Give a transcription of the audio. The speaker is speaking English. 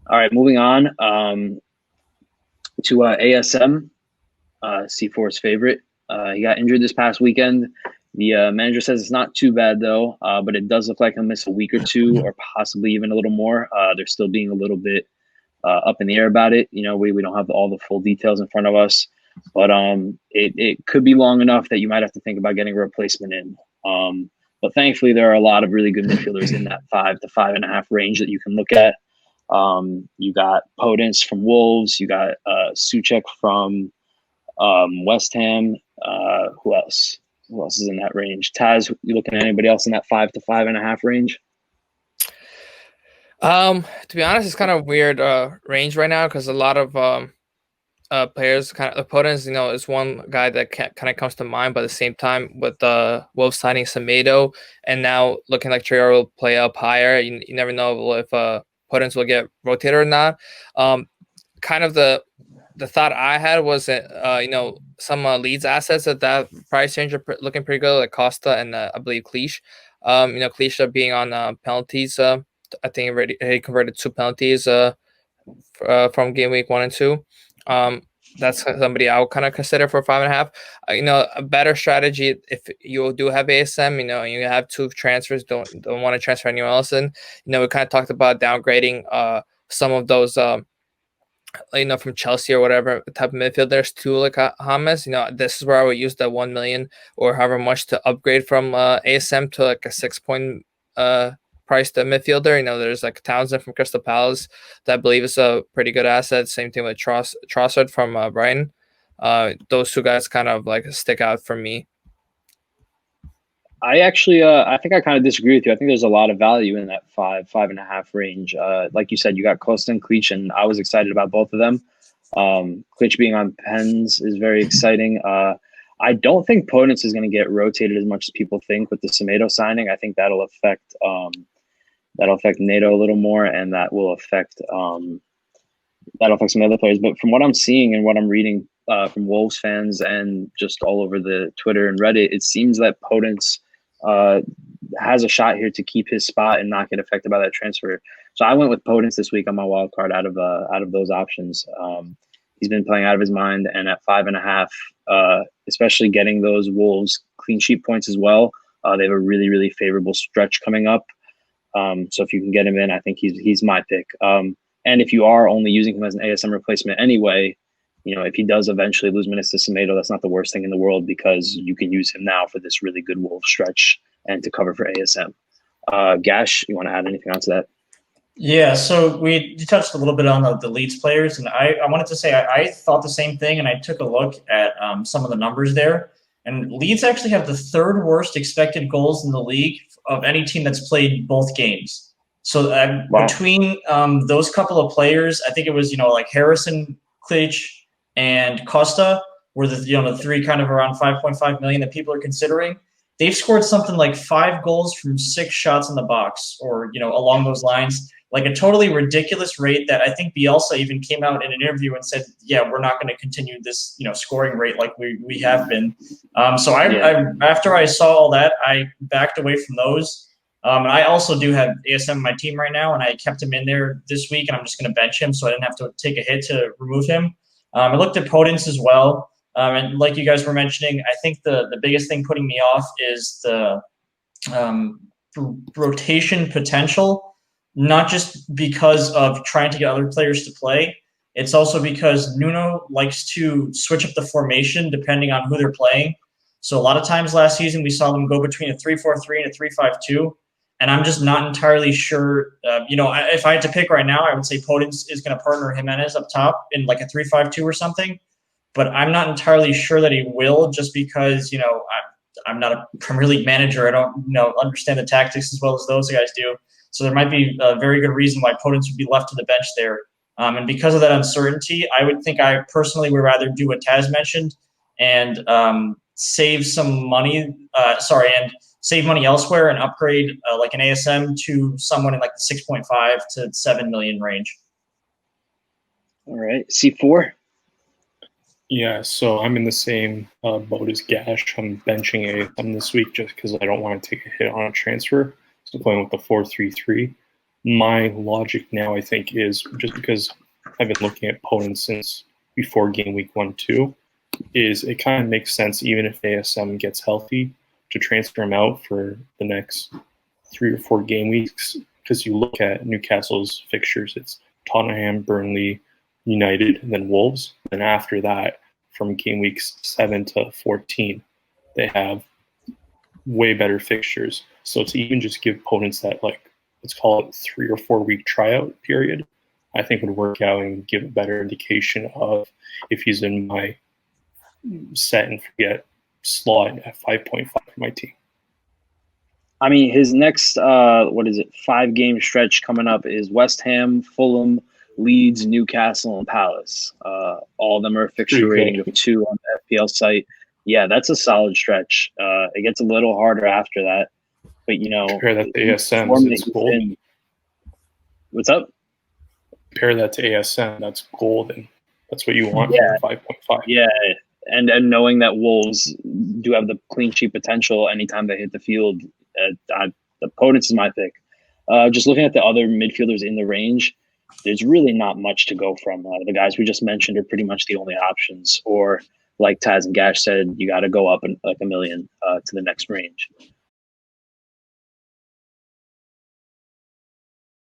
All right, moving on to ASM, C4's favorite. He got injured this past weekend. The manager says it's not too bad though, but it does look like he'll miss a week or two, or possibly even a little more. They're still being a little bit up in the air about it. We don't have all the full details in front of us, but it could be long enough that you might have to think about getting a replacement in. But thankfully, there are a lot of really good midfielders in that 5 to 5.5 range that you can look at. You got Podence from Wolves. You got Suchek from West Ham. Who else? Who else is in that range? Tazz, you looking at anybody else in that 5 to 5.5 range? To be honest, it's kind of weird range right now because a lot of players kind of opponents, is one guy that kind of comes to mind. But at the same time, with the Wolves signing Semedo and now looking like Traore will play up higher, you never know if opponents will get rotated or not. Kind of the thought I had was that some Leeds assets at that price range are looking pretty good, like Costa and I believe Cleach. Cleach being on penalties. I think he converted 2 penalties from game week 1 and 2. That's somebody I would kind of consider for 5.5. A better strategy if you do have ASM, and you have 2 transfers, don't want to transfer anyone else in. We kind of talked about downgrading some of those from Chelsea or whatever type of midfielders to like Hamas. This is where I would use the 1 million or however much to upgrade from ASM to like a 6 point price to midfielder. There's like Townsend from Crystal Palace that I believe is a pretty good asset. Same thing with Trossard from Brighton. Those 2 guys kind of like stick out for me. I actually, I think I kind of disagree with you. I think theres a lot of value in that 5.5 range. Like you said, you got Costa and Cleach, and I was excited about both of them. Cleach being on pens is very exciting. I don't think Podence is going to get rotated as much as people think with the Semedo signing. I think that'll affect NATO a little more, and that'll affect some other players. But from what I'm seeing and what I'm reading from Wolves fans and just all over the Twitter and Reddit, it seems that Podence has a shot here to keep his spot and not get affected by that transfer. So I went with Podence this week on my wild card out of those options. He's been playing out of his mind, and at 5.5, especially getting those Wolves clean sheet points as well. They have a really, really favorable stretch coming up. So if you can get him in, I think he's my pick. And if you are only using him as an ASM replacement anyway, if he does eventually lose minutes to Semedo, that's not the worst thing in the world because you can use him now for this really good Wolves stretch and to cover for ASM. Gash, you want to add anything onto that? Yeah, so you touched a little bit on the Leeds players, and I wanted to say I thought the same thing, and I took a look at some of the numbers there. And Leeds actually have the 3rd worst expected goals in the league of any team that's played both games. So wow. Between those couple of players, I think it was like Harrison, Clich, and Costa were the 3 kind of around 5.5 million that people are considering. They've scored something like 5 goals from 6 shots in the box, or along those lines, like a totally ridiculous rate that I think Bielsa even came out in an interview and said, "Yeah, we're not going to continue this scoring rate like we have been." So I after I saw all that, I backed away from those. And I also do have ASM in my team right now, and I kept him in there this week, and I'm just going to bench him so I didn't have to take a hit to remove him. I looked at Podence as well, and like you guys were mentioning, I think the biggest thing putting me off is the rotation potential, not just because of trying to get other players to play. It's also because Nuno likes to switch up the formation depending on who they're playing. So a lot of times last season, we saw them go between a 3-4-3 and a 3-5-2. And I'm just not entirely sure. If I had to pick right now, I would say Podence is going to partner Jimenez up top in like a 3-5-2 or something. But I'm not entirely sure that he will, just because I'm not a Premier League manager. I don't understand the tactics as well as those guys do. So there might be a very good reason why Podence would be left to the bench there. And because of that uncertainty, I would think I personally would rather do what Tazz mentioned and save some money. And save money elsewhere and upgrade like an ASM to someone in like the 6.5 to 7 million range. All right, C4. Yeah, so I'm in the same boat as Gash. I'm benching ASM this week just because I don't want to take a hit on a transfer. So playing with the 4-3-3. my logic now, I think, is just because I've been looking at opponents since before game week 1-2, is it kind of makes sense, even if ASM gets healthy, to transfer him out for the next 3 or 4 game weeks. Because you look at Newcastle's fixtures, it's Tottenham, Burnley, United, and then Wolves. And after that, from game weeks 7 to 14, they have way better fixtures. So to even just give opponents that, like, let's call it 3 or 4 week tryout period, I think would work out and give a better indication of if he's in my set and forget slot at 5.5 for my team. I mean, his next 5-game stretch coming up is West Ham, Fulham, Leeds, Newcastle, and Palace. All of them are a fixture rating of 2 on the FPL site. Yeah, that's a solid stretch. It gets a little harder after that, but compare that to ASM, it's golden. What's up? Compare that to ASM, that's golden. That's what you want for 5.5. Yeah, and knowing that Wolves do have the clean sheet potential anytime they hit the field, the opponents is my pick. Just looking at the other midfielders in the range, there's really not much to go from. The guys we just mentioned are pretty much the only options. Or like Tazz and Gasch said, you got to go up in like $1 million to the next range.